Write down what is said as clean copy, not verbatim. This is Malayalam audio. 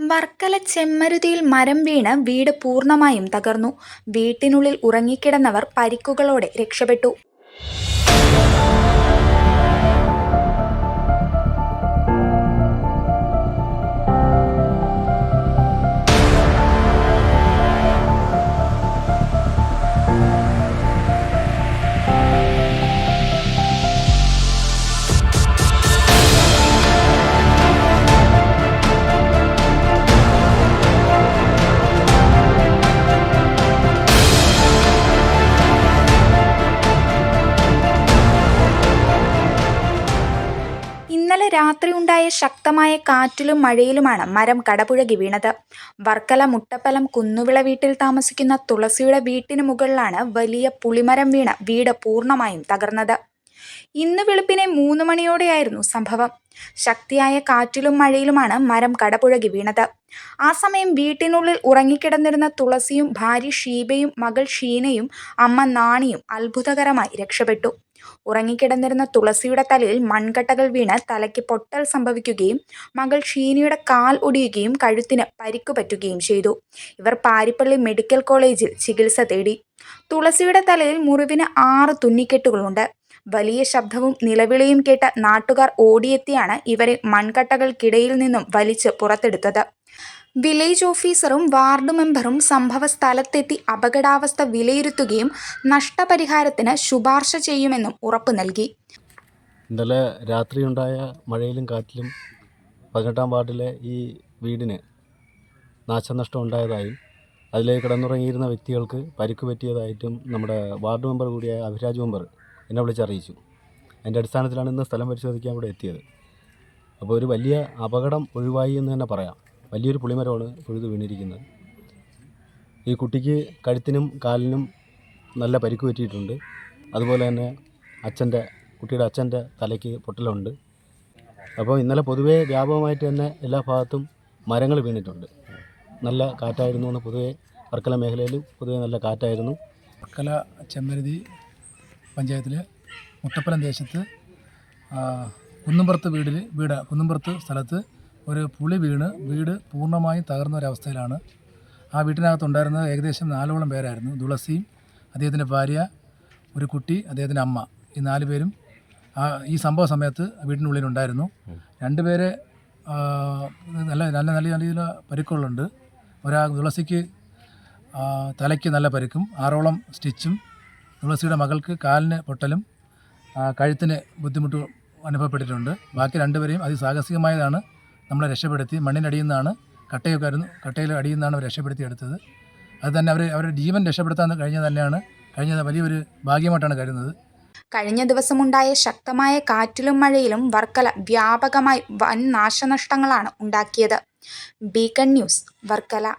വർക്കല ചെമ്മരുതിയിൽ മരം വീണ് വീട് പൂർണ്ണമായും തകർന്നു. വീട്ടിനുള്ളിൽ ഉറങ്ങിക്കിടന്നവർ പരിക്കുകളോടെ രക്ഷപ്പെട്ടു. ഇന്നലെ രാത്രിയുണ്ടായ ശക്തമായ കാറ്റിലും മഴയിലുമാണ് മരം കടപുഴകി വീണത്. വർക്കല മുട്ടപ്പലം കുന്നുവിള വീട്ടിൽ താമസിക്കുന്ന തുളസിയുടെ വീട്ടിന് മുകളിലാണ് വലിയ പുളിമരം വീണ് വീട് പൂർണ്ണമായും തകർന്നത്. ഇന്ന് വെളുപ്പിനെ 3 മണിയോടെയായിരുന്നു സംഭവം. ശക്തിയായ കാറ്റിലും മഴയിലുമാണ് മരം കടപുഴകി വീണത്. ആ സമയം വീട്ടിനുള്ളിൽ ഉറങ്ങിക്കിടന്നിരുന്ന തുളസിയും ഭാര്യ ഷീബയും മകൾ ഷീനയും അമ്മ നാണിയും അത്ഭുതകരമായി രക്ഷപ്പെട്ടു. ഉറങ്ങിക്കിടന്നിരുന്ന തുളസിയുടെ തലയിൽ മൺകട്ടകൾ വീണ് തലയ്ക്ക് പൊട്ടൽ സംഭവിക്കുകയും മകൾ ഷീനയുടെ കാൽ ഒടിയുകയും കഴുത്തിന് പരിക്കുപറ്റുകയും ചെയ്തു. ഇവർ പാരിപ്പള്ളി മെഡിക്കൽ കോളേജിൽ ചികിത്സ തേടി. തുളസിയുടെ തലയിൽ മുറിവിന് 6 തുന്നിക്കെട്ടുകളുണ്ട്. വലിയ ശബ്ദവും നിലവിളിയും കേട്ട നാട്ടുകാർ ഓടിയെത്തിയാണ് ഇവരെ മൺകട്ടകൾക്കിടയിൽ നിന്നും വലിച്ച് പുറത്തെടുത്തത്. വില്ലേജ് ഓഫീസറും വാർഡ് മെമ്പറും സംഭവ സ്ഥലത്തെത്തി അപകടാവസ്ഥ വിലയിരുത്തുകയും നഷ്ടപരിഹാരത്തിന് ശുപാർശ ചെയ്യുമെന്നും ഉറപ്പു നൽകി. ഇന്നലെ രാത്രിയുണ്ടായ മഴയിലും കാറ്റിലും 18-ാം വാർഡിലെ ഈ വീടിന് നാശനഷ്ടം ഉണ്ടായതായും അതിലേക്ക് കിടന്നുറങ്ങിയിരുന്ന വ്യക്തികൾക്ക് പരിക്ക് പറ്റിയതായിട്ടും നമ്മുടെ വാർഡ് മെമ്പർ കൂടിയായ അഭിരാജ് മെമ്പർ എന്നെ വിളിച്ചറിയിച്ചു. അതിൻ്റെ അടിസ്ഥാനത്തിലാണ് ഇന്ന് സ്ഥലം പരിശോധിക്കാൻ ഇവിടെ എത്തിയത്. അപ്പോൾ ഒരു വലിയ അപകടം ഒഴിവായി എന്ന് തന്നെ പറയാം. വലിയൊരു പുളിമരമാണ് പൊഴുതു വീണിരിക്കുന്നത്. ഈ കുട്ടിക്ക് കഴുത്തിനും കാലിനും നല്ല പരിക്ക് പറ്റിയിട്ടുണ്ട്. അതുപോലെ തന്നെ കുട്ടിയുടെ അച്ഛൻ്റെ തലയ്ക്ക് പൊട്ടലുണ്ട്. അപ്പോൾ ഇന്നലെ പൊതുവേ വ്യാപകമായിട്ട് തന്നെ എല്ലാ ഭാഗത്തും മരങ്ങൾ വീണിട്ടുണ്ട്. നല്ല കാറ്റായിരുന്നു എന്ന് പൊതുവേ വർക്കല മേഖലയിൽ പൊതുവേ നല്ല കാറ്റായിരുന്നു. വർക്കല ചെമ്മരുതി പഞ്ചായത്തിൽ മുട്ടപ്പലം ദേശത്ത് കുന്നുംപുറത്ത് സ്ഥലത്ത് ഒരു പുളി വീണ് വീട് പൂർണ്ണമായും തകർന്ന ഒരവസ്ഥയിലാണ്. ആ വീട്ടിനകത്തുണ്ടായിരുന്നത് ഏകദേശം 4ഓളം പേരായിരുന്നു. തുളസിയും അദ്ദേഹത്തിൻ്റെ ഭാര്യ, ഒരു കുട്ടി, അദ്ദേഹത്തിൻ്റെ അമ്മ, ഈ 4 പേരും ഈ സംഭവ സമയത്ത് വീട്ടിനുള്ളിലുണ്ടായിരുന്നു. 2 പേരെ നല്ല രീതിയിൽ പരിക്കുകളുണ്ട്. തുളസിക്ക് തലയ്ക്ക് നല്ല പരിക്കും 6ഓളം സ്റ്റിച്ചും, തുളസിയുടെ മകൾക്ക് കാലിന് പൊട്ടലും കഴുത്തിന് ബുദ്ധിമുട്ട് അനുഭവപ്പെട്ടിട്ടുണ്ട്. ബാക്കി 2 പേരെയും അതിസാഹസികമായതാണ് നമ്മളെ രക്ഷപ്പെടുത്തി. മണ്ണിനടിയിൽ നിന്നാണ് കട്ടയിൽ അടിയിൽ നിന്നാണ് അവർ രക്ഷപ്പെടുത്തിയെടുത്തത്. അത് തന്നെ അവരുടെ ജീവൻ രക്ഷപ്പെടുത്താൻ കഴിഞ്ഞത് വലിയൊരു ഭാഗ്യമായിട്ടാണ് കരുതുന്നത്. കഴിഞ്ഞ ദിവസമുണ്ടായ ശക്തമായ കാറ്റിലും മഴയിലും വർക്കല വ്യാപകമായി വൻ നാശനഷ്ടങ്ങളാണ് ഉണ്ടാക്കിയത്. Beacon news, Varkala.